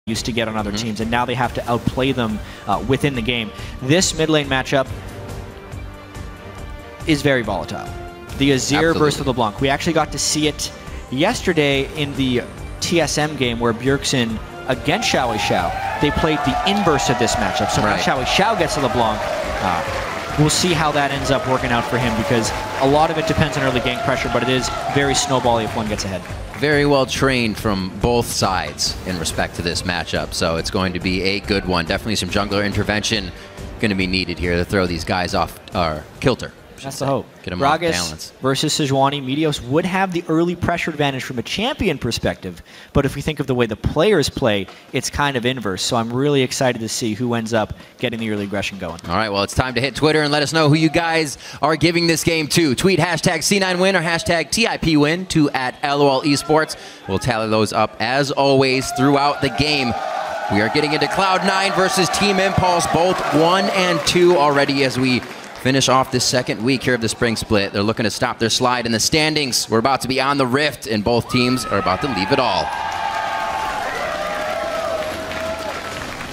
used to get on other teams, and now they have to outplay them within the game. This mid lane matchup is very volatile. The Azir versus the LeBlanc. We actually got to see it yesterday in the TSM game where Bjergsen against Xiao Xiao, they played the inverse of this matchup. So now Xiao Xiao gets to LeBlanc. We'll see how that ends up working out for him, because a lot of it depends on early gank pressure, but it is very snowbally if one gets ahead. Very well trained from both sides in respect to this matchup, so it's going to be a good one. Definitely some jungler intervention going to be needed here to throw these guys off our kilter. That's the hope. Get them off balance. Versus Sejuani, Meteos would have the early pressure advantage from a champion perspective, but if we think of the way the players play, it's kind of inverse. So I'm really excited to see who ends up getting the early aggression going. All right, well, it's time to hit Twitter and let us know who you guys are giving this game to. Tweet hashtag C9win or hashtag TIPwin to @LOL Esports. We'll tally those up, as always, throughout the game. We are getting into Cloud9 versus Team Impulse, both 1 and 2 already as we finish off this second week here of the spring split. They're looking to stop their slide in the standings. We're about to be on the rift, and both teams are about to leave it all.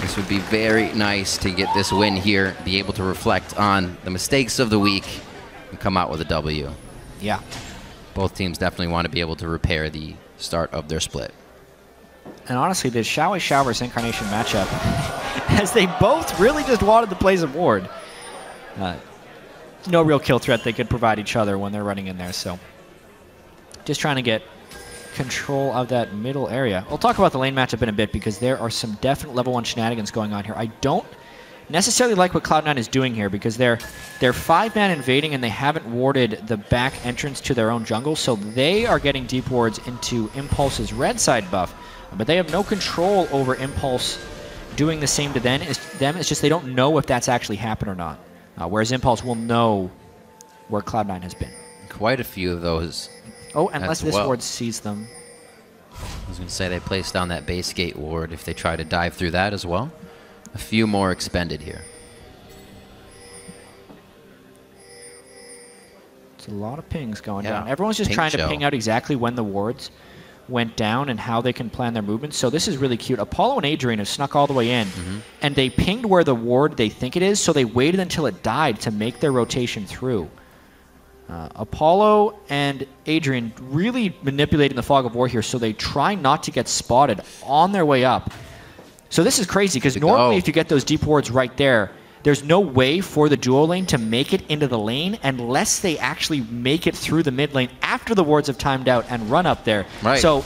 This would be very nice to get this win here, be able to reflect on the mistakes of the week, and come out with a W. Yeah. Both teams definitely want to be able to repair the start of their split. And honestly, this Xiao Xiao versus Incarnation matchup, as they both really just wanted to play some ward. No real kill threat they could provide each other when they're running in there, so just trying to get control of that middle area. We'll talk about the lane matchup in a bit, because there are some definite level 1 shenanigans going on here. I don't necessarily like what Cloud9 is doing here, because they're 5-man invading and they haven't warded the back entrance to their own jungle, so they are getting deep wards into Impulse's red side buff, but they have no control over Impulse doing the same to them. It's just they don't know if that's actually happened or not. Whereas Impulse will know where Cloud9 has been. Quite a few of those. Oh, unless this ward sees them. I was going to say they placed down that base gate ward if they try to dive through that as well. A few more expended here. It's a lot of pings going down. Everyone's just trying to ping out exactly when the wards went down and how they can plan their movements. So this is really cute. Apollo and Adrian have snuck all the way in, and they pinged where the ward they think it is, so they waited until it died to make their rotation through. Apollo and Adrian really manipulating the fog of war here, so they try not to get spotted on their way up. So this is crazy, because normally if you get those deep wards right there, there's no way for the duo lane to make it into the lane unless they actually make it through the mid lane after the wards have timed out and run up there. Right. So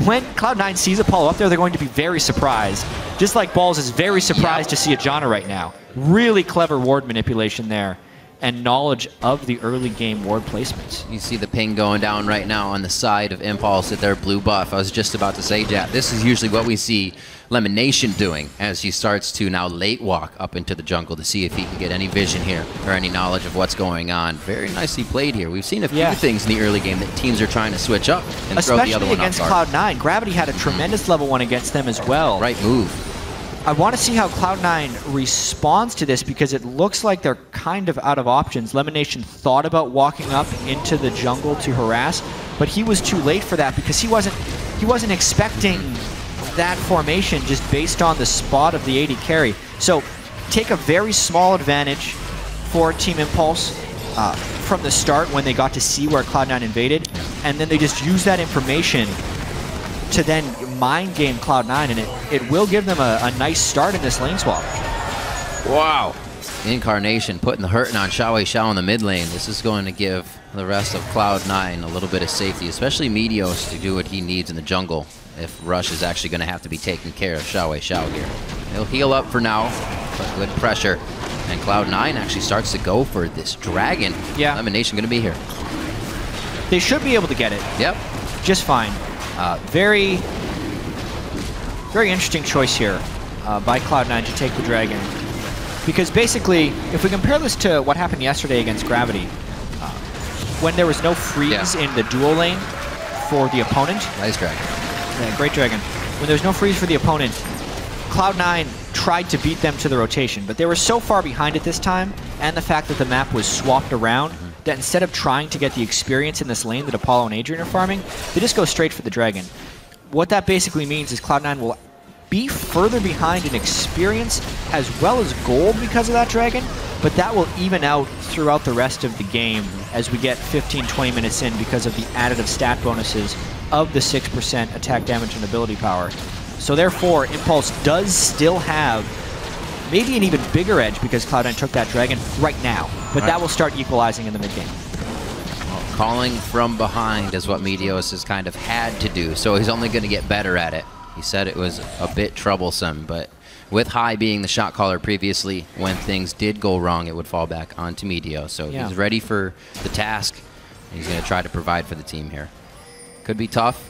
when Cloud9 sees Apollo up there, they're going to be very surprised. Just like Balls is very surprised to see a Janna right now. Really clever ward manipulation there, and knowledge of the early game ward placements. You see the ping going down right now on the side of Impulse at their blue buff. I was just about to say, Jap, this is usually what we see Lemonation doing as he starts to now late walk up into the jungle to see if he can get any vision here or any knowledge of what's going on. Very nicely played here. We've seen a few things in the early game that teams are trying to switch up and throw the other one off guard. Especially against Cloud9. Gravity had a tremendous level 1 against them as well. Right move. I want to see how Cloud9 responds to this, because it looks like they're kind of out of options. Lemonation thought about walking up into the jungle to harass, but he was too late for that, because he wasn't expecting that formation just based on the spot of the AD carry. So take a very small advantage for Team Impulse from the start when they got to see where Cloud9 invaded, and then they just use that information to then mind game Cloud9, and it will give them a nice start in this lane swap. Wow. Incarnation putting the hurting on Xiao Xiao in the mid lane. This is going to give the rest of Cloud9 a little bit of safety, especially Meteos, to do what he needs in the jungle if Rush is actually going to have to be taking care of Xiao Xiao here. He'll heal up for now, but good pressure. And Cloud9 actually starts to go for this dragon. Yeah. Elimination going to be here. They should be able to get it. Yep. Just fine. Very interesting choice here by Cloud9 to take the dragon. Because basically, if we compare this to what happened yesterday against Gravity, when there was no freeze in the duo lane for the opponent. Nice dragon. Yeah, great dragon. When there was no freeze for the opponent, Cloud9 tried to beat them to the rotation, but they were so far behind it this time, and the fact that the map was swapped around, that instead of trying to get the experience in this lane that Apollo and Adrian are farming, they just go straight for the dragon. What that basically means is Cloud9 will be further behind in experience as well as gold because of that Dragon, but that will even out throughout the rest of the game as we get 15-20 minutes in because of the additive stat bonuses of the 6% attack damage and ability power. So therefore, Impulse does still have maybe an even bigger edge because Cloud9 took that Dragon right now, but that will start equalizing in the mid-game. Calling from behind is what Meteos has kind of had to do, so he's only going to get better at it. He said it was a bit troublesome, but with High being the shot caller previously, when things did go wrong, it would fall back onto Meteos. So he's ready for the task. He's going to try to provide for the team here. Could be tough.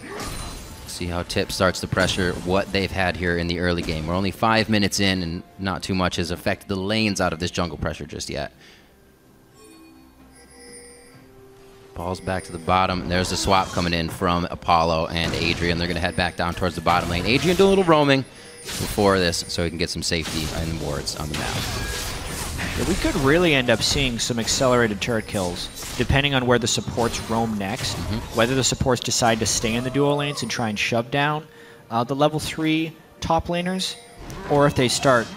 See how Tip starts to pressure what they've had here in the early game. We're only 5 minutes in, and not too much has affected the lanes out of this jungle pressure just yet. Ball's back to the bottom. There's the swap coming in from Apollo and Adrian. They're going to head back down towards the bottom lane. Adrian doing a little roaming before this so he can get some safety and wards on the map. Yeah, we could really end up seeing some accelerated turret kills depending on where the supports roam next. Whether the supports decide to stay in the duo lanes and try and shove down the level 3 top laners, or if they start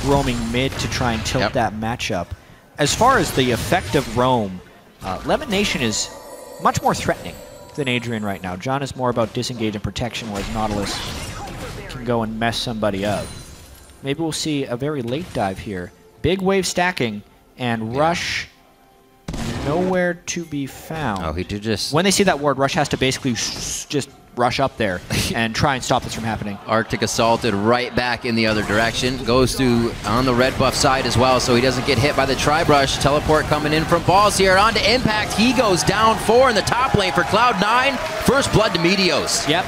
roaming mid to try and tilt that matchup. As far as the effect of roam, Lemon Nation is much more threatening than Adrian right now. John is more about disengage and protection, whereas Nautilus can go and mess somebody up. Maybe we'll see a very late dive here. Big wave stacking, and Rush nowhere to be found. Oh, he did just... When they see that ward, Rush has to basically just rush up there and try and stop this from happening. Arctic assaulted right back in the other direction. Goes through on the red buff side as well, so he doesn't get hit by the tri-brush. Teleport coming in from Balls here onto Impact. He goes down 4 in the top lane for Cloud9. First blood to Meteos. Yep.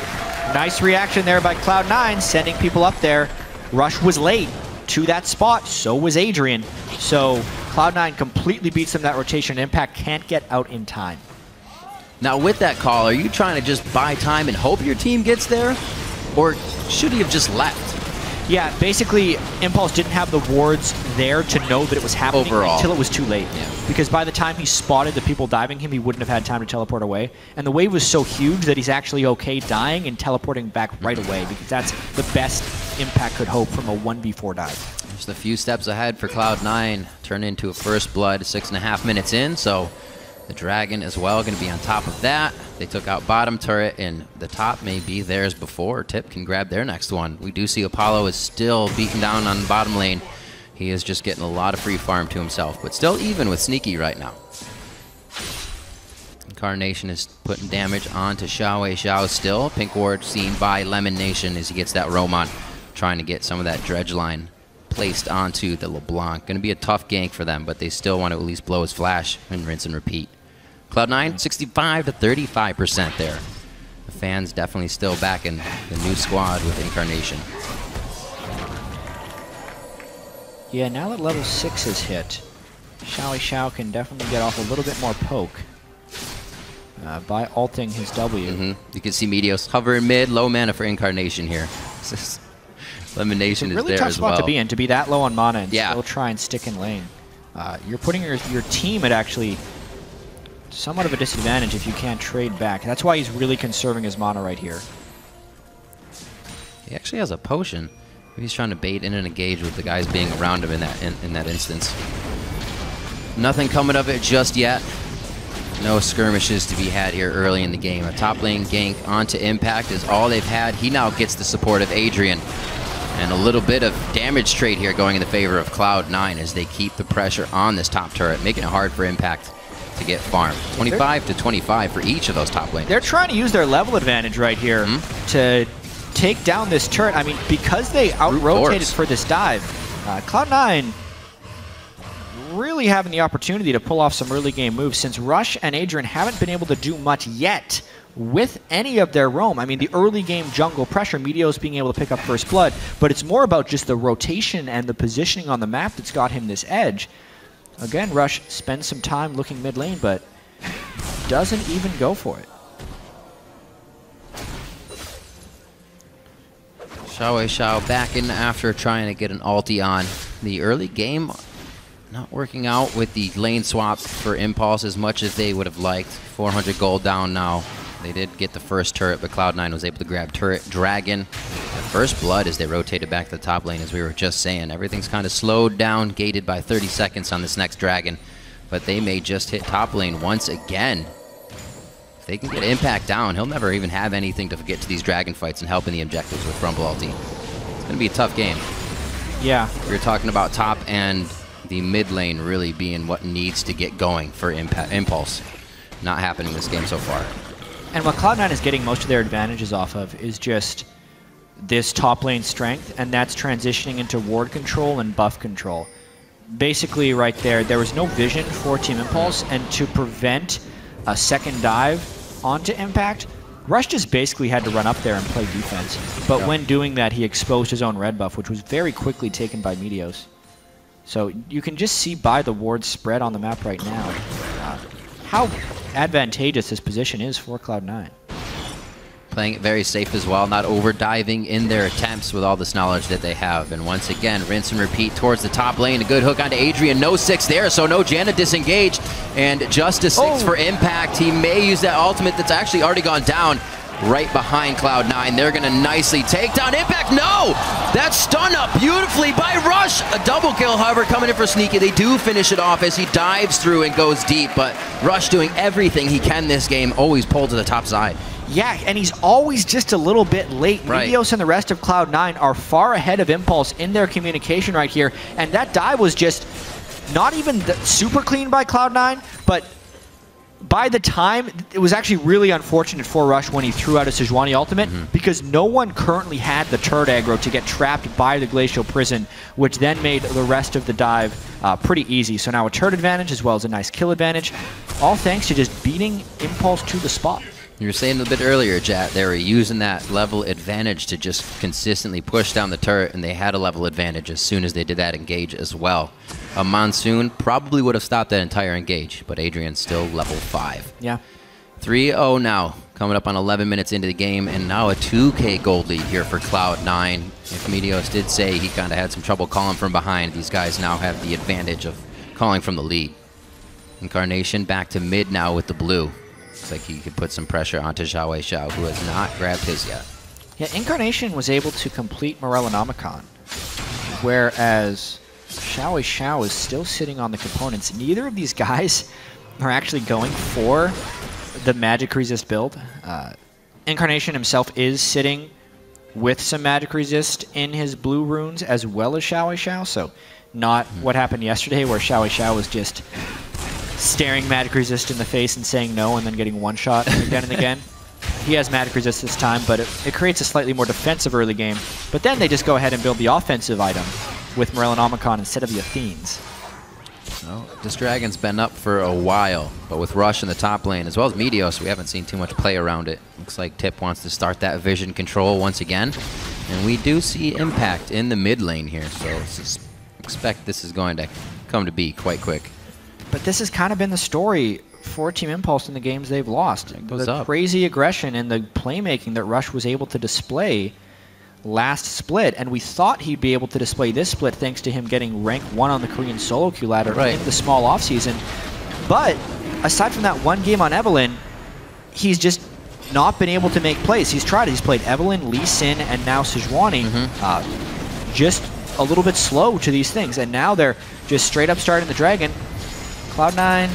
Nice reaction there by Cloud9, sending people up there. Rush was late to that spot. So was Adrian. So Cloud9 completely beats them that rotation. Impact can't get out in time. Now with that call, are you trying to just buy time and hope your team gets there? Or should he have just left? Yeah, basically Impulse didn't have the wards there to know that it was happening until it was too late. Because by the time he spotted the people diving him, he wouldn't have had time to teleport away. And the wave was so huge that he's actually okay dying and teleporting back right away, because that's the best Impact could hope from a 1v4 dive. Just a few steps ahead for Cloud9. Turn into a first blood 6.5 minutes in, so the Dragon as well going to be on top of that. They took out bottom turret, and the top may be theirs before Tip can grab their next one. We do see Apollo is still beaten down on the bottom lane. He is just getting a lot of free farm to himself, but still even with Sneaky right now. Incarnation is putting damage onto Xiao Xiao still. Pink ward seen by Lemon Nation as he gets that roam on, trying to get some of that dredge line placed onto the LeBlanc. Going to be a tough gank for them, but they still want to at least blow his flash and rinse and repeat. Cloud9, 65 to 35% there. The fans definitely still backing the new squad with Incarnation. Yeah, now that level 6 is hit, Xiao Xiao can definitely get off a little bit more poke by ulting his W. You can see Meteos hover in mid, low mana for Incarnation here. Elimination is there as well. Really tough spot to be in, to be that low on mana and still try and stick in lane. You're putting your team at actually somewhat of a disadvantage if you can't trade back. That's why he's really conserving his mana right here. He actually has a potion. Maybe he's trying to bait in and engage with the guys being around him in that instance. Nothing coming of it just yet. No skirmishes to be had here early in the game. A top lane gank onto Impact is all they've had. He now gets the support of Adrian. And a little bit of damage trade here going in the favor of Cloud9 as they keep the pressure on this top turret, making it hard for Impact to get farmed. 25 to 25 for each of those top lanes. They're trying to use their level advantage right here to take down this turret. I mean, because they out-rotated for this dive, Cloud9 really having the opportunity to pull off some early game moves, since Rush and Adrian haven't been able to do much yet with any of their roam. I mean, the early game jungle pressure, Meteos being able to pick up first blood, but it's more about just the rotation and the positioning on the map that's got him this edge. Again, Rush spends some time looking mid lane, but doesn't even go for it. Xiao Xiao back in after trying to get an ulti on. The early game not working out with the lane swap for Impulse as much as they would have liked. 400 gold down now. They did get the first turret, but Cloud9 was able to grab turret Dragon. The first blood as they rotated back to the top lane, as we were just saying. Everything's kind of slowed down, gated by 30 seconds on this next Dragon. But they may just hit top lane once again. If they can get Impact down, he'll never even have anything to get to these Dragon fights and help in the objectives with Rumble ulti. It's going to be a tough game. Yeah. You're talking about top and the mid lane really being what needs to get going for Impulse. Not happening this game so far. And what Cloud9 is getting most of their advantages off of is just this top lane strength, and that's transitioning into ward control and buff control. Basically, right there, there was no vision for Team Impulse, and to prevent a second dive onto Impact, Rush just basically had to run up there and play defense. But when doing that, he exposed his own red buff, which was very quickly taken by Meteos. So you can just see by the ward spread on the map right now how advantageous this position is for Cloud9. Playing it very safe as well, not over-diving in their attempts with all this knowledge that they have. And once again, rinse and repeat towards the top lane. A good hook onto Adrian. No 6 there, so no Janna disengaged. And just a 6 for Impact. He may use that ultimate that's actually already gone down right behind Cloud9. They're going to nicely take down Impact. No! That's stun up beautifully by Rush. A double kill, however, coming in for Sneaky. They do finish it off as he dives through and goes deep. But Rush doing everything he can this game, always pulled to the top side. Yeah, and he's always just a little bit late. Right. Meteos and the rest of Cloud9 are far ahead of Impulse in their communication right here. And that dive was just not even super clean by Cloud9, but by the time, it was actually really unfortunate for Rush when he threw out a Sejuani ultimate, because no one currently had the turret aggro to get trapped by the Glacial Prison, which then made the rest of the dive pretty easy. So now a turret advantage as well as a nice kill advantage, all thanks to just beating Impulse to the spot. You were saying a bit earlier, Jat, they were using that level advantage to just consistently push down the turret, and they had a level advantage as soon as they did that engage as well. A Monsoon probably would have stopped that entire engage, but Adrian's still level 5. Yeah. 3-0 now, coming up on 11 minutes into the game, and now a 2K gold lead here for Cloud9. If Meteos did say he kind of had some trouble calling from behind, these guys now have the advantage of calling from the lead. Incarnation back to mid now with the blue. Looks like he could put some pressure onto Xiao Xiao, who has not grabbed his yet. Yeah, Incarnation was able to complete Morellonomicon, whereas Xiao Xiao is still sitting on the components. Neither of these guys are actually going for the magic resist build. Incarnation himself is sitting with some magic resist in his blue runes as well as Xiao Xiao, so not what happened yesterday where Xiao Xiao was just staring magic resist in the face and saying no and then getting one shot again and again. He has magic resist this time, but it creates a slightly more defensive early game. But then they just go ahead and build the offensive item with Morellonomicon instead of the Athenes. Well, this Dragon's been up for a while, but with Rush in the top lane, as well as Meteos, we haven't seen too much play around it. Looks like Tip wants to start that vision control once again. And we do see Impact in the mid lane here, so expect this is going to come to be quite quick. But this has kind of been the story for Team Impulse in the games they've lost. The crazy aggression and the playmaking that Rush was able to display last split, and we thought he'd be able to display this split thanks to him getting rank 1 on the Korean solo queue ladder in the small offseason. But aside from that one game on Evelynn, he's just not been able to make plays. He's tried it. He's played Evelynn, Lee Sin, and now Sejuani. Just a little bit slow to these things, and now they're just straight up starting the Dragon. Cloud9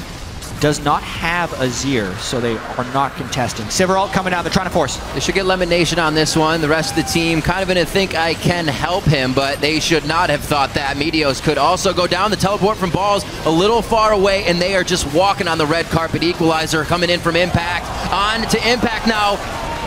does not have Azir, so they are not contesting. Sivaralt coming down, they're trying to force. They should get Lemon Nation on this one. The rest of the team kind of in a think I can help him, but they should not have thought that. Meteos could also go down. The teleport from Balls a little far away, and they are just walking on the red carpet. Equalizer coming in from Impact. On to Impact now.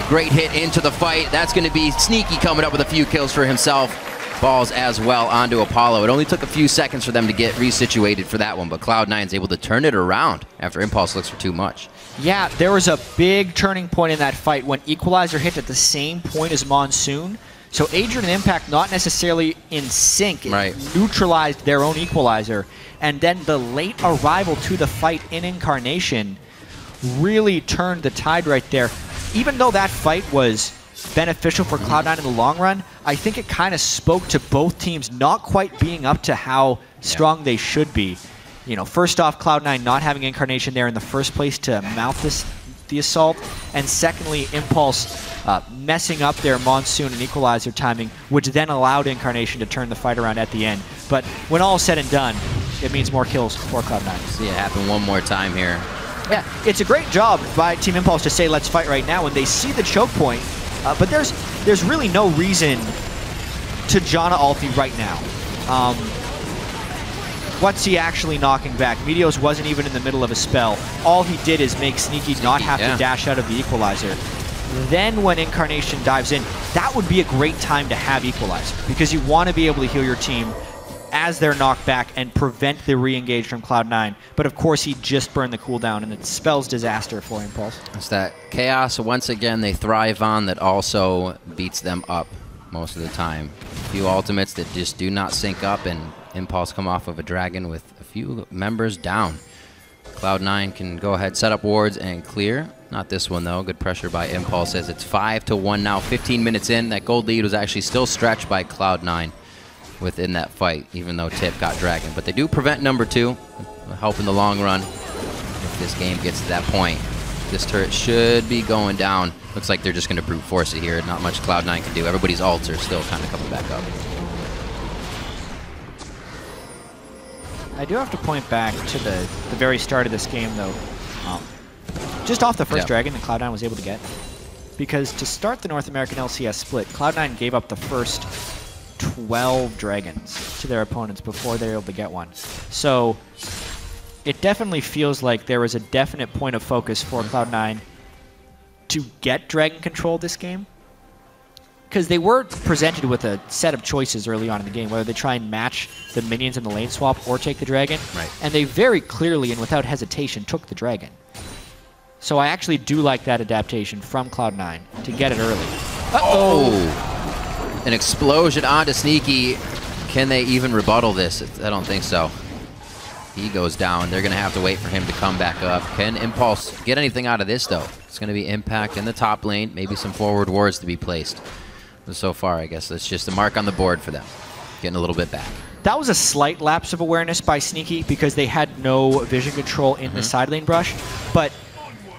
A great hit into the fight. That's going to be Sneaky coming up with a few kills for himself. Balls as well onto Apollo. It only took a few seconds for them to get resituated for that one, but Cloud9's able to turn it around after Impulse looks for too much. Yeah, there was a big turning point in that fight when Equalizer hit at the same point as Monsoon. So Adrian and Impact not necessarily in sync. It neutralized their own Equalizer. And then the late arrival to the fight in Incarnation really turned the tide right there. Even though that fight was beneficial for Cloud9 in the long run, I think it kind of spoke to both teams not quite being up to how strong they should be. You know, first off, Cloud9 not having Incarnation there in the first place to mount the assault, and secondly, Impulse messing up their Monsoon and Equalizer timing, which then allowed Incarnation to turn the fight around at the end. But when all is said and done, it means more kills for Cloud9. See it happen one more time here. Yeah, it's a great job by Team Impulse to say, let's fight right now, when they see the choke point, but there's really no reason to Janna ulti right now. What's he actually knocking back? Meteos wasn't even in the middle of a spell. All he did is make Sneaky not have to dash out of the Equalizer. Then when Incarnation dives in, that would be a great time to have Equalizer, because you want to be able to heal your team as they're knocked back and prevent the re-engage from Cloud9. But of course, he just burned the cooldown, and it spells disaster for Impulse. It's that chaos, once again, they thrive on that also beats them up most of the time. A few ultimates that just do not sync up, and Impulse come off of a dragon with a few members down. Cloud9 can go ahead, set up wards, and clear. Not this one, though. Good pressure by Impulse as it's 5-1 now, 15 minutes in. That gold lead was actually still stretched by Cloud9 within that fight, even though Tip got dragon. But they do prevent number 2, help in the long run if this game gets to that point. This turret should be going down. Looks like they're just going to brute force it here. Not much Cloud9 can do. Everybody's ults are still kind of coming back up. I do have to point back to the very start of this game, though. Just off the first dragon that Cloud9 was able to get. Because to start the North American LCS split, Cloud9 gave up the first 12 dragons to their opponents before they were able to get one. So it definitely feels like there was a definite point of focus for Cloud9 to get dragon control this game. Because they were presented with a set of choices early on in the game, whether they try and match the minions in the lane swap or take the dragon. Right. And they very clearly and without hesitation took the dragon. So I actually do like that adaptation from Cloud9 to get it early. An explosion onto Sneaky. Can they even rebuttal this? I don't think so. He goes down. They're going to have to wait for him to come back up. Can Impulse get anything out of this, though? It's going to be impact in the top lane, maybe some forward wards to be placed. But so far, I guess that's just a mark on the board for them. Getting a little bit back. That was a slight lapse of awareness by Sneaky because they had no vision control in the side lane brush. But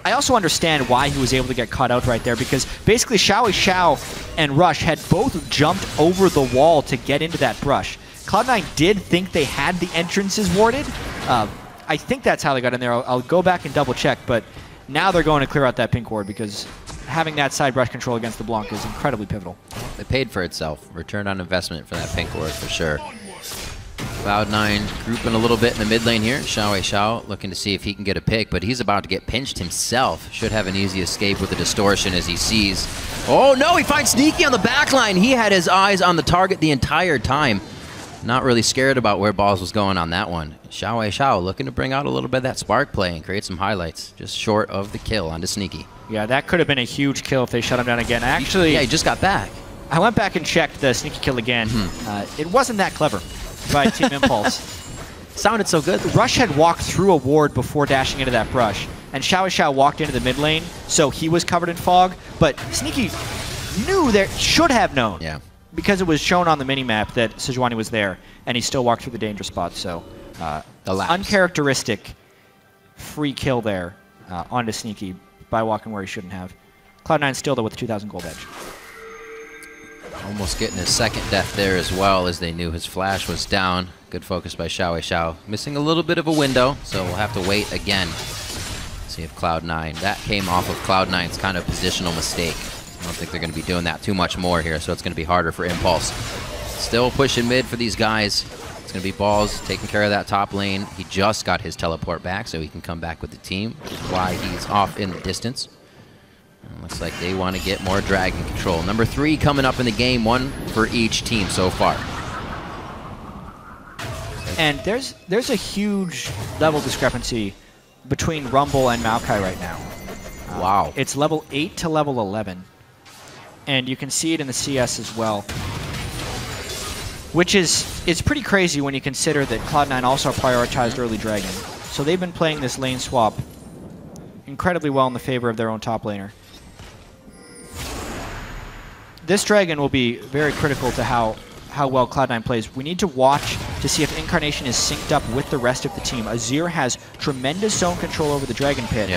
I also understand why he was able to get caught out right there, because basically Xiao and Rush had both jumped over the wall to get into that brush. Cloud9 did think they had the entrances warded. I think that's how they got in there. I'll go back and double check, but now they're going to clear out that pink ward because having that side brush control against the Blanc is incredibly pivotal. It paid for itself. Return on investment for that pink ward for sure. Cloud9 grouping a little bit in the mid lane here. Xiao looking to see if he can get a pick, but he's about to get pinched himself. Should have an easy escape with the distortion as he sees. Oh no, he finds Sneaky on the back line. He had his eyes on the target the entire time. Not really scared about where balls was going on that one. Xiao looking to bring out a little bit of that spark play and create some highlights. Just short of the kill onto Sneaky. Yeah, that could have been a huge kill if they shut him down again. Actually, yeah, he just got back. I went back and checked the Sneaky kill again. It wasn't that clever by Team Impulse. Sounded so good. Rush had walked through a ward before dashing into that brush, and Xiao walked into the mid lane, so he was covered in fog. But Sneaky knew there, should have known, because it was shown on the minimap that Sejuani was there, and he still walked through the danger spot. So uncharacteristic free kill there onto Sneaky by walking where he shouldn't have. Cloud9 still though with the 2,000 gold edge. Almost getting his second death there as well, as they knew his flash was down. Good focus by Xiao. Missing a little bit of a window, so we'll have to wait again. See if Cloud9. That came off of Cloud9's kind of positional mistake. I don't think they're going to be doing that too much more here, so it's going to be harder for Impulse. Still pushing mid for these guys. It's going to be Balls taking care of that top lane. He just got his teleport back, so he can come back with the team, which is why he's off in the distance. And looks like they want to get more dragon control. Number 3 coming up in the game, 1 for each team so far. And there's a huge level discrepancy between Rumble and Maokai right now. Wow. It's level 8 to level 11. And you can see it in the CS as well. Which is pretty crazy when you consider that Cloud9 also prioritized early dragon. So they've been playing this lane swap incredibly well in the favor of their own top laner. This dragon will be very critical to how well Cloud9 plays. We need to watch to see if Incarnation is synced up with the rest of the team. Azir has tremendous zone control over the dragon pit.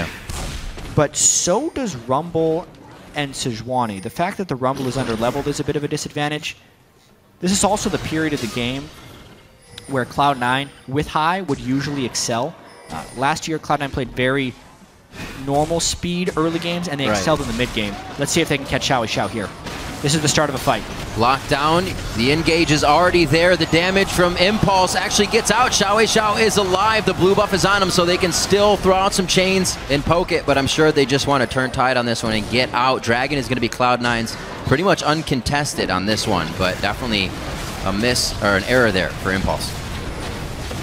but so does Rumble and Sejuani. The fact that the Rumble is under-leveled is a bit of a disadvantage. This is also the period of the game where Cloud9 with high would usually excel. Last year, Cloud9 played very normal speed early games, and they excelled in the mid game. Let's see if they can catch Xiao here. This is the start of a fight. Lockdown, the engage is already there. The damage from Impulse actually gets out. Xiao is alive. The blue buff is on him, so they can still throw out some chains and poke it, but I'm sure they just want to turn tide on this one and get out. Dragon is going to be Cloud9's pretty much uncontested on this one, but definitely a miss or an error there for Impulse.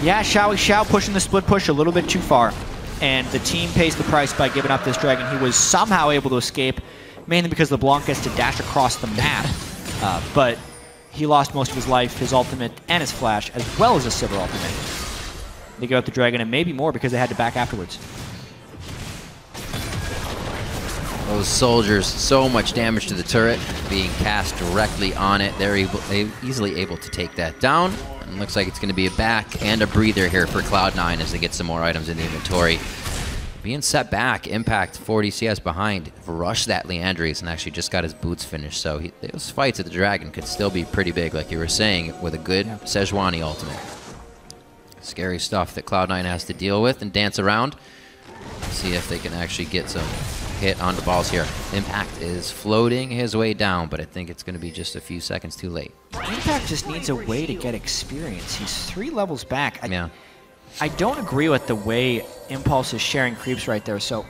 Yeah, Xiao pushing the split push a little bit too far, and the team pays the price by giving up this Dragon. He was somehow able to escape, mainly because LeBlanc gets to dash across the map, but he lost most of his life, his ultimate, and his flash, as well as his silver ultimate. They give up the Dragon, and maybe more because they had to back afterwards. Those soldiers, so much damage to the turret being cast directly on it. They're easily able to take that down. And looks like it's going to be a back and a breather here for Cloud9 as they get some more items in the inventory. Being set back, Impact 40 CS behind, rushed that Leandres and actually just got his boots finished. So those fights at the Dragon could still be pretty big, like you were saying, with a good Sejuani ultimate. Scary stuff that Cloud9 has to deal with and dance around. See if they can actually get some hit on the balls here. Impact is floating his way down, but I think it's going to be just a few seconds too late. Impact just needs a way to get experience. He's 3 levels back. Yeah. I don't agree with the way Impulse is sharing creeps right there. So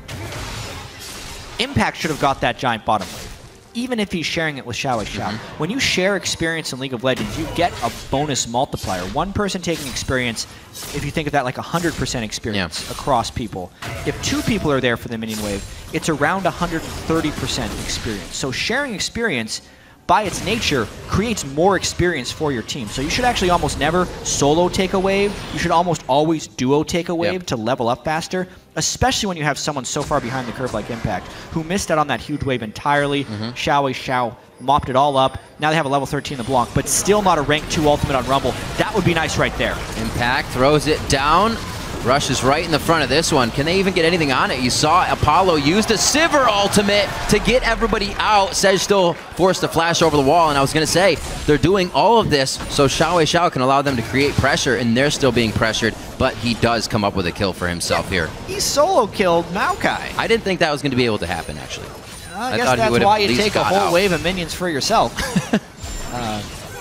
Impact should have got that giant bottom wave, even if he's sharing it with Xiao. When you share experience in League of Legends, you get a bonus multiplier. One person taking experience, if you think of that like 100% experience across people. If 2 people are there for the minion wave, it's around 130% experience. So sharing experience, by its nature, creates more experience for your team. So you should actually almost never solo take a wave. You should almost always duo take a wave to level up faster, especially when you have someone so far behind the curve like Impact, who missed out on that huge wave entirely. Xiao mopped it all up. Now they have a level 13 LeBlanc, but still not a rank 2 ultimate on Rumble. That would be nice right there. Impact throws it down. Rushes right in the front of this one. Can they even get anything on it? You saw Apollo use the Sivir ultimate to get everybody out. Sej still forced to flash over the wall, and I was going to say, they're doing all of this so Xiao can allow them to create pressure, and they're still being pressured, but he does come up with a kill for himself here. He solo killed Maokai. I didn't think that was going to be able to happen, actually. I guess that's why you take a whole wave of minions for yourself.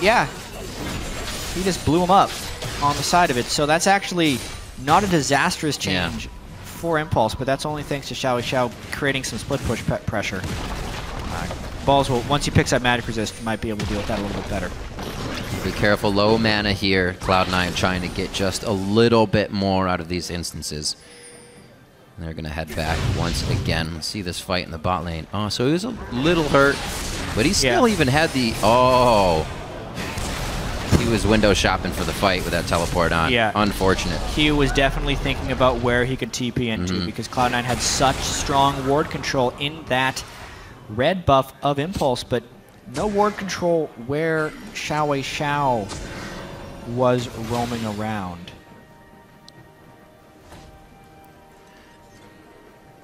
Yeah, he just blew him up on the side of it, so that's actually not a disastrous change for Impulse, but that's only thanks to Xiao creating some split push pressure. Balls will, once he picks up Magic Resist, might be able to deal with that a little bit better. Be careful, low mana here. Cloud9 trying to get just a little bit more out of these instances. And they're going to head back once again. Let's see this fight in the bot lane. Oh, so he was a little hurt, but he still even had the... Oh! He was window shopping for the fight with that teleport on. Yeah. Unfortunate. He was definitely thinking about where he could TP into because Cloud9 had such strong ward control in that red buff of Impulse, but no ward control where Xiao was roaming around.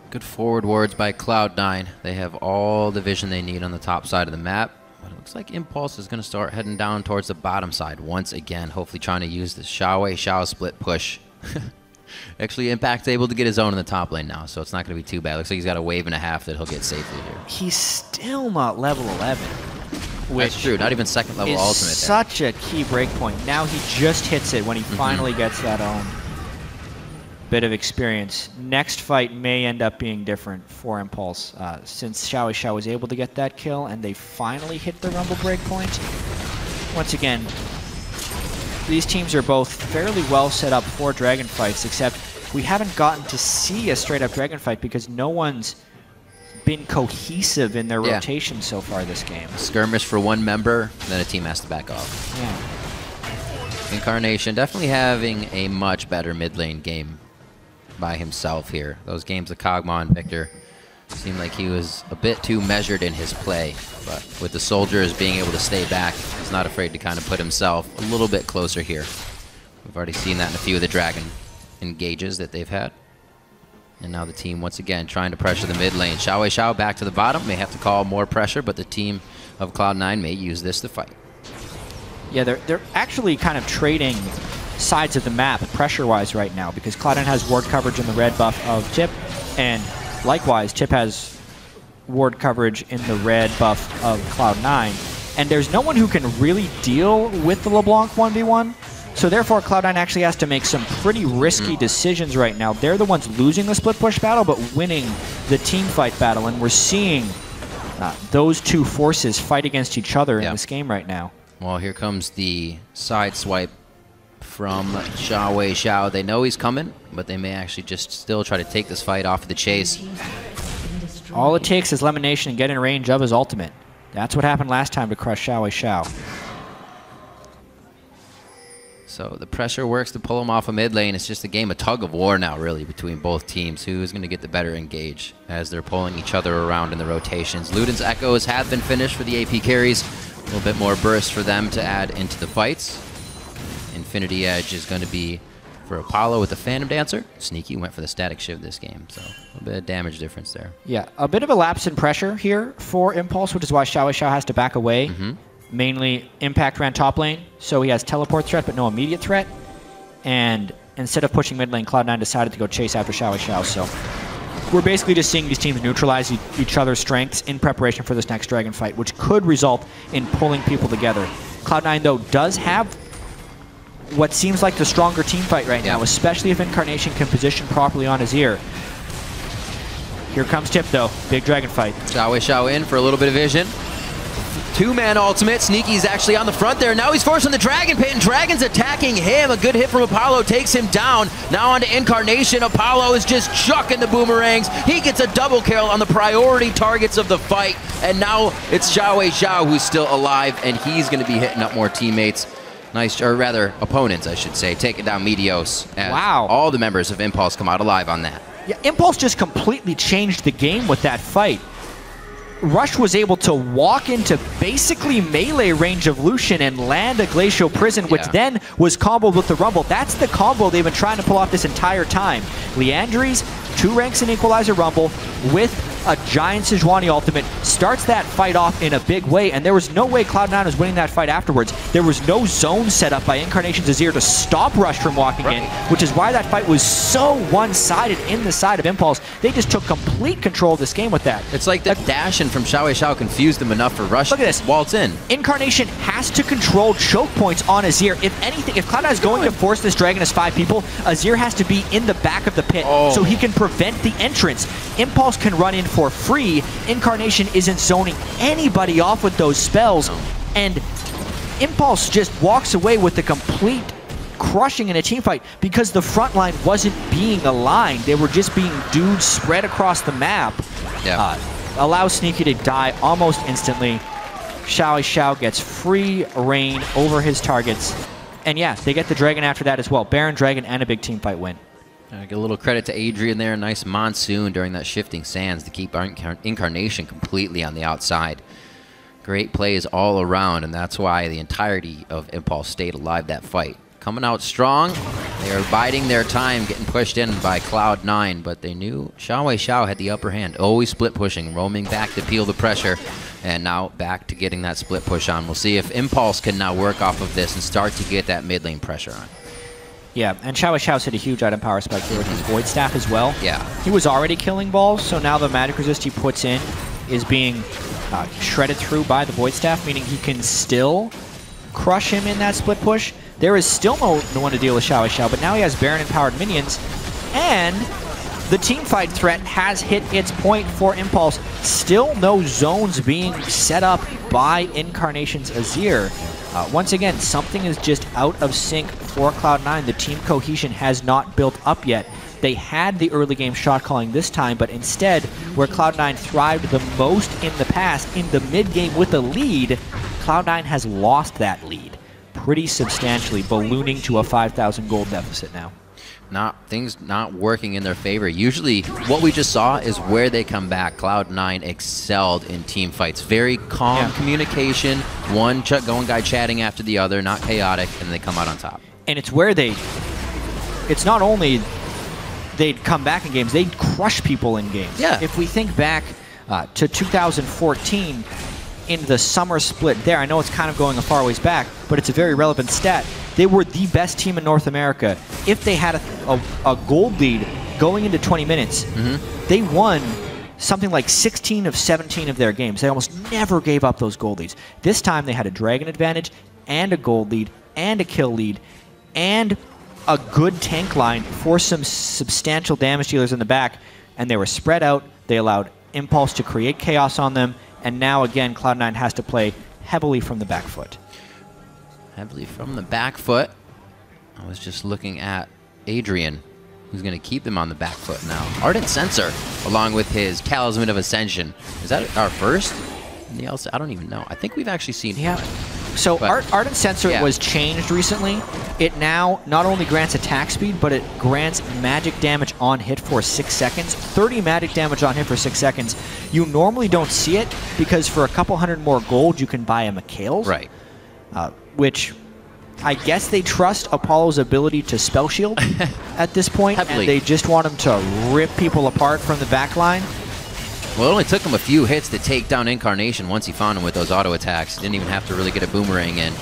Good forward wards by Cloud9. They have all the vision they need on the top side of the map. But it looks like Impulse is going to start heading down towards the bottom side once again, hopefully trying to use the Xiao split push. Actually, Impact's able to get his own in the top lane now, so it's not going to be too bad. Looks like he's got a wave and a half that he'll get safely here. He's still not level 11. That's true, not even second level ultimate there. Such a key breakpoint. Now he just hits it when he finally gets that own bit of experience. Next fight may end up being different for Impulse since Xiao was able to get that kill and they finally hit the Rumble breakpoint. Once again, these teams are both fairly well set up for Dragon fights, except we haven't gotten to see a straight-up Dragon fight because no one's been cohesive in their rotation so far this game. Skirmish for one member, then a team has to back off. Yeah. Incarnation definitely having a much better mid lane game by himself here. Those games of Kog'Maw and Victor seemed like he was a bit too measured in his play, but with the soldiers being able to stay back, he's not afraid to kind of put himself a little bit closer here. We've already seen that in a few of the Dragon engages that they've had. And now the team once again trying to pressure the mid lane. Xiao back to the bottom. May have to call more pressure, but the team of Cloud9 may use this to fight. Yeah, they're actually kind of trading sides of the map pressure-wise right now, because Cloud9 has ward coverage in the red buff of Tip, and likewise, Tip has ward coverage in the red buff of Cloud9. And there's no one who can really deal with the LeBlanc 1v1. So therefore, Cloud9 actually has to make some pretty risky decisions right now. They're the ones losing the split push battle, but winning the team fight battle. And we're seeing those two forces fight against each other in this game right now. Well, here comes the side swipe from Xiao. They know he's coming, but they may actually just still try to take this fight off of the chase. All it takes is Lemonation and get in range of his ultimate. That's what happened last time to crush Xiao. So the pressure works to pull him off of mid lane. It's just a game of tug of war now, really, between both teams. Who's going to get the better engage as they're pulling each other around in the rotations. Luden's Echoes have been finished for the AP carries. A little bit more burst for them to add into the fights. Infinity Edge is going to be for Apollo with the Phantom Dancer. Sneaky went for the Static Shiv this game, so a little bit of damage difference there. Yeah, a bit of a lapse in pressure here for Impulse, which is why Xiao has to back away. Mainly Impact ran top lane, so he has teleport threat but no immediate threat. And instead of pushing mid lane, Cloud9 decided to go chase after Xiao. So we're basically just seeing these teams neutralize each other's strengths in preparation for this next Dragon fight, which could result in pulling people together. Cloud9, though, does have what seems like the stronger team fight right now, especially if Incarnation can position properly on his ear. Here comes Tip, though. Big Dragon fight. Xiao in for a little bit of vision. Two-man ultimate. Sneaky's actually on the front there. Now he's forcing the Dragon Pit, and Dragon's attacking him. A good hit from Apollo takes him down. Now on to Incarnation. Apollo is just chucking the boomerangs. He gets a double kill on the priority targets of the fight. And now it's Xiao who's still alive, and he's going to be hitting up more teammates. Nice, or rather, opponents, I should say, taking down Meteos. Wow. All the members of Impulse come out alive on that. Yeah, Impulse just completely changed the game with that fight. Rush was able to walk into basically melee range of Lucian and land a Glacial Prison, which then was comboed with the Rumble. That's the combo they've been trying to pull off this entire time. Liandry's 2 ranks in Equalizer Rumble with a giant Sejuani ultimate starts that fight off in a big way, and there was no way Cloud9 was winning that fight afterwards. There was no zone set up by Incarnation's Azir to stop Rush from walking in, which is why that fight was so one-sided in the side of Impulse. They just took complete control of this game with that. It's like the dash-in from Xiao confused them enough for Rush. Look at this. Waltz in. Incarnation has to control choke points on Azir. If anything, if Cloud9 is going to force this dragon as 5 people, Azir has to be in the back of the pit so he can prevent the entrance. Impulse can run in for free. Incarnation isn't zoning anybody off with those spells, and Impulse just walks away with the complete crushing in a team fight because the front line wasn't being aligned. They were just being dudes spread across the map. Allows Sneaky to die almost instantly. Xiao gets free reign over his targets. And yeah, they get the dragon after that as well. Baron Dragon and a big team fight win. Get a little credit to Adrian there. Nice monsoon during that shifting sands to keep our Incarnation completely on the outside. Great plays all around, and that's why the entirety of Impulse stayed alive that fight. Coming out strong. They are biding their time, getting pushed in by Cloud9, but they knew Xiao had the upper hand. Always split pushing, roaming back to peel the pressure, and now back to getting that split push on. We'll see if Impulse can now work off of this and start to get that mid lane pressure on. Yeah, and Xiao's hit a huge item power spike here with his Void Staff as well. Yeah. He was already killing balls, so now the magic resist he puts in is being shredded through by the Void Staff, meaning he can still crush him in that split push. There is still no one to deal with Xiao, but now he has Baron-empowered minions, and the team fight threat has hit its point for Impulse. Still no zones being set up by Incarnation's Azir. Once again, something is just out of sync for Cloud9. The team cohesion has not built up yet. They had the early game shot calling this time, but instead, where Cloud9 thrived the most in the past, in the mid game with a lead, Cloud9 has lost that lead pretty substantially, ballooning to a 5,000 gold deficit now. Things not working in their favor. Usually, what we just saw is where they come back. Cloud9 excelled in team fights. Very calm communication. One guy chatting after the other, not chaotic, and they come out on top. And it's where it's not only they'd come back in games. They'd crush people in games. Yeah. If we think back to 2014, in the summer split there, I know it's kind of going a far ways back, but it's a very relevant stat. They were the best team in North America. If they had a gold lead going into 20 minutes, they won something like 16 of 17 of their games. They almost never gave up those gold leads. This time they had a dragon advantage and a gold lead and a kill lead and a good tank line for some substantial damage dealers in the back, and they were spread out. They allowed Impulse to create chaos on them, and now again Cloud9 has to play heavily from the back foot. Heavily from the back foot. I was just looking at Adrian, who's going to keep them on the back foot now. Ardent Sensor, along with his Talisman of Ascension. Is that our first in the LCS? I don't even know. I think we've actually seen... Yeah. So Ardent Sensor was changed recently. It now not only grants attack speed, but it grants magic damage on hit for 6 seconds. 30 magic damage on hit for 6 seconds. You normally don't see it because for a couple hundred more gold, you can buy a Mikhail's. Right. Which I guess they trust Apollo's ability to spell shield at this point, Heavily. and they just want him to rip people apart from the back line. Well, it only took him a few hits to take down Incarnation once he found him with those auto attacks. Didn't even have to really get a boomerang in.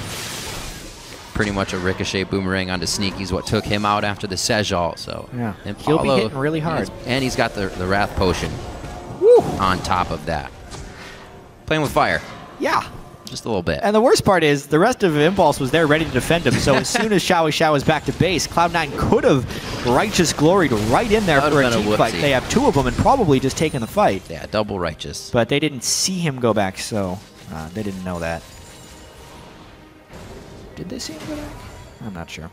Pretty much a ricochet boomerang onto Sneaky's what took him out after the Sejal. So yeah, Impalo, he'll be hitting really hard. And he's got the Wrath Potion on top of that. Playing with fire. Yeah. Just a little bit. And the worst part is the rest of Impulse was there ready to defend him. So as soon as Xiao was back to base, Cloud9 could have Righteous Gloried right in there for a team fight. They have two of them and probably just taken the fight. Yeah, double Righteous. But they didn't see him go back, so they didn't know that. Did they see him go back? I'm not sure.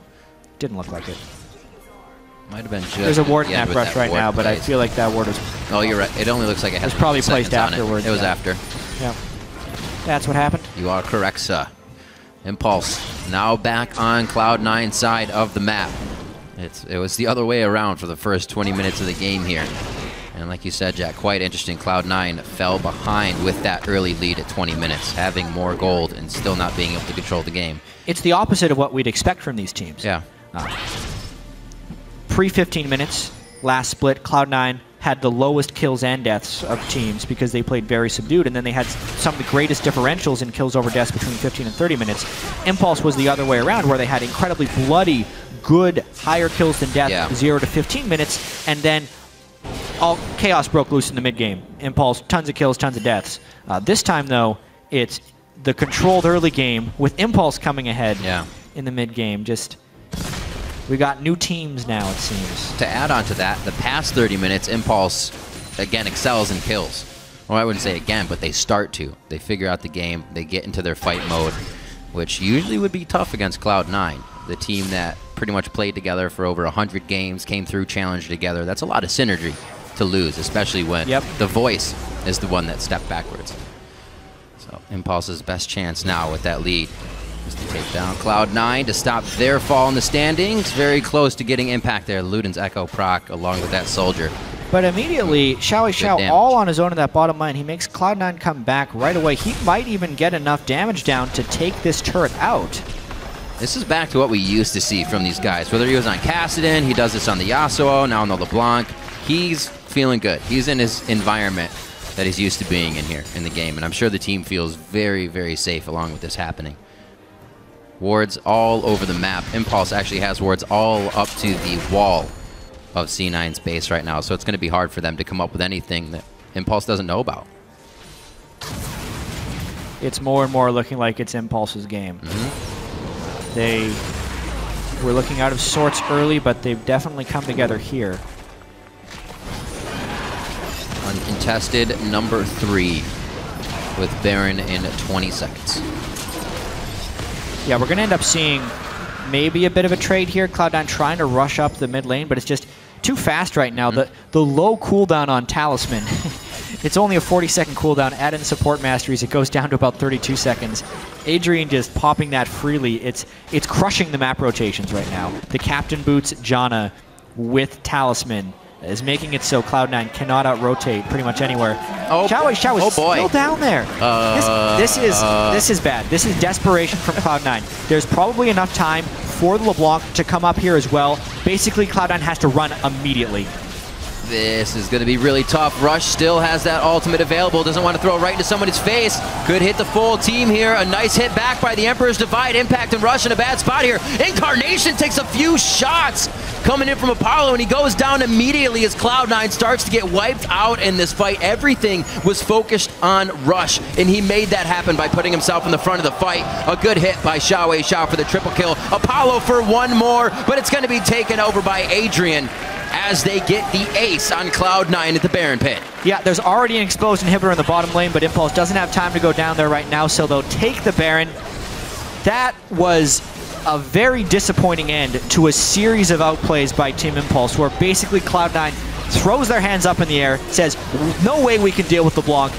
Didn't look like it. Might have been just... There's a ward in that brush right now, but I feel like that ward was... Oh, you're right. It only looks like it has... It was probably placed afterwards. It was after. Yeah. That's what happened. You are correct, sir. Impulse now back on Cloud9's side of the map. It was the other way around for the first 20 minutes of the game here. And like you said, Jack, quite interesting. Cloud9 fell behind with that early lead at 20 minutes, having more gold and still not being able to control the game. It's the opposite of what we'd expect from these teams. Yeah. Pre-15 minutes, last split, Cloud9 had the lowest kills and deaths of teams because they played very subdued, and then they had some of the greatest differentials in kills over deaths between 15 and 30 minutes. Impulse was the other way around, where they had incredibly bloody, good, higher kills than death, 0 to 15 minutes, and then all chaos broke loose in the mid-game. Impulse, tons of kills, tons of deaths. This time, though, it's the controlled early game with Impulse coming ahead in the mid-game. Just... we got new teams now, it seems. To add on to that, the past 30 minutes, Impulse, again, excels in kills. Well, I wouldn't say again, but they start to. They figure out the game, they get into their fight mode, which usually would be tough against Cloud9, the team that pretty much played together for over 100 games, came through, challenged together. That's a lot of synergy to lose, especially when the voice is the one that stepped backwards. So Impulse's best chance now with that lead is to take down Cloud9 to stop their fall in the standings. Very close to getting impact there. Luden's Echo proc along with that soldier. But immediately, Xiao all on his own in that bottom lane. He makes Cloud9 come back right away. He might even get enough damage down to take this turret out. This is back to what we used to see from these guys. Whether he was on Kassadin, he does this on the Yasuo, now on the LeBlanc. He's feeling good. He's in his environment that he's used to being in here in the game. And I'm sure the team feels very, very safe along with this happening. Wards all over the map. Impulse actually has wards all up to the wall of C9's base right now, so it's going to be hard for them to come up with anything that Impulse doesn't know about. It's more and more looking like it's Impulse's game. They were looking out of sorts early, but they've definitely come together here. Uncontested number 3 with Baron in 20 seconds. Yeah, we're going to end up seeing maybe a bit of a trade here. Cloud9 trying to rush up the mid lane, but it's just too fast right now. The low cooldown on Talisman, it's only a 40-second cooldown. Add in support masteries, it goes down to about 32 seconds. Adrian just popping that freely. It's crushing the map rotations right now. The Captain Boots Janna with Talisman is making it so Cloud9 cannot out-rotate pretty much anywhere. Xiao is still down there. This is bad. This is desperation from Cloud9. There's probably enough time for the LeBlanc to come up here as well. Basically, Cloud9 has to run immediately. This is going to be really tough. Rush still has that ultimate available. Doesn't want to throw it right into somebody's face. Could hit the full team here. A nice hit back by the Emperor's Divide. Impact and Rush in a bad spot here. Incarnation takes a few shots coming in from Apollo, and he goes down immediately as Cloud9 starts to get wiped out in this fight. Everything was focused on Rush, and he made that happen by putting himself in the front of the fight. A good hit by Xiao for the triple kill. Apollo for one more, but it's going to be taken over by Adrian as they get the ace on Cloud9 at the Baron pit. Yeah, there's already an exposed inhibitor in the bottom lane, but Impulse doesn't have time to go down there right now, so they'll take the Baron. That was a very disappointing end to a series of outplays by Team Impulse, where basically Cloud9 throws their hands up in the air, says, no way we can deal with LeBlanc,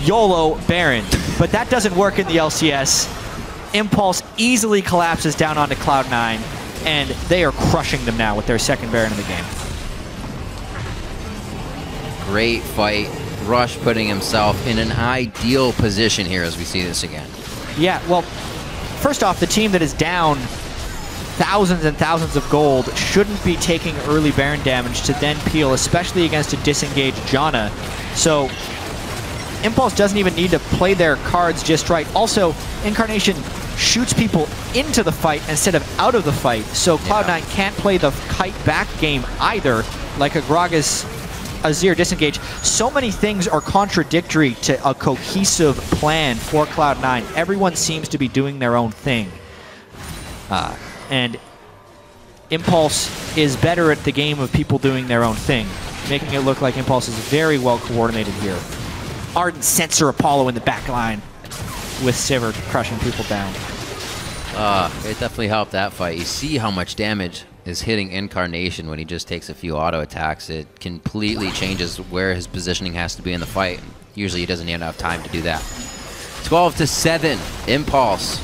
YOLO Baron. But that doesn't work in the LCS. Impulse easily collapses down onto Cloud9, and they are crushing them now with their second Baron in the game. Great fight. Rush putting himself in an ideal position here as we see this again. Yeah, well, first off, the team that is down thousands and thousands of gold shouldn't be taking early Baron damage to then peel, especially against a disengaged Janna. So Impulse doesn't even need to play their cards just right. Also, Incarnation shoots people into the fight instead of out of the fight, so Cloud9 can't play the kite back game either, like a Gragas Azir disengage. So many things are contradictory to a cohesive plan for Cloud9. Everyone seems to be doing their own thing. And Impulse is better at the game of people doing their own thing, making it look like Impulse is very well coordinated here. Ardent Censor Apollo in the back line with Sivir crushing people down. It definitely helped that fight. You see how much damage is hitting Incarnation when he just takes a few auto attacks. It completely changes where his positioning has to be in the fight. Usually he doesn't even have time to do that. 12-7, Impulse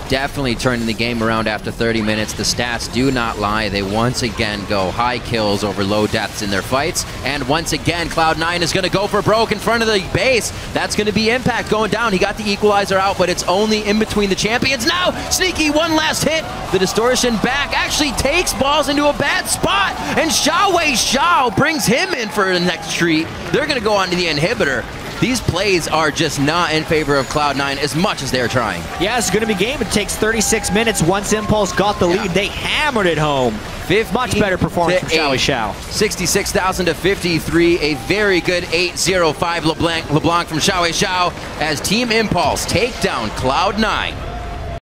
definitely turning the game around after 30 minutes. The stats do not lie. They once again go high kills over low deaths in their fights. And once again, Cloud9 is going to go for broke in front of the base. That's going to be Impact going down. He got the equalizer out, but it's only in between the champions. Now, Sneaky, one last hit. The distortion back actually takes balls into a bad spot. And Xiao brings him in for the next treat. They're going to go on to the inhibitor. These plays are just not in favor of Cloud9 as much as they're trying. Yeah, it's going to be game. It takes 36 minutes. Once Impulse got the lead, they hammered it home. Much better performance from Xiao. 66,000 to 53. A very good 8-0-5 LeBlanc from Xiao as Team Impulse take down Cloud9.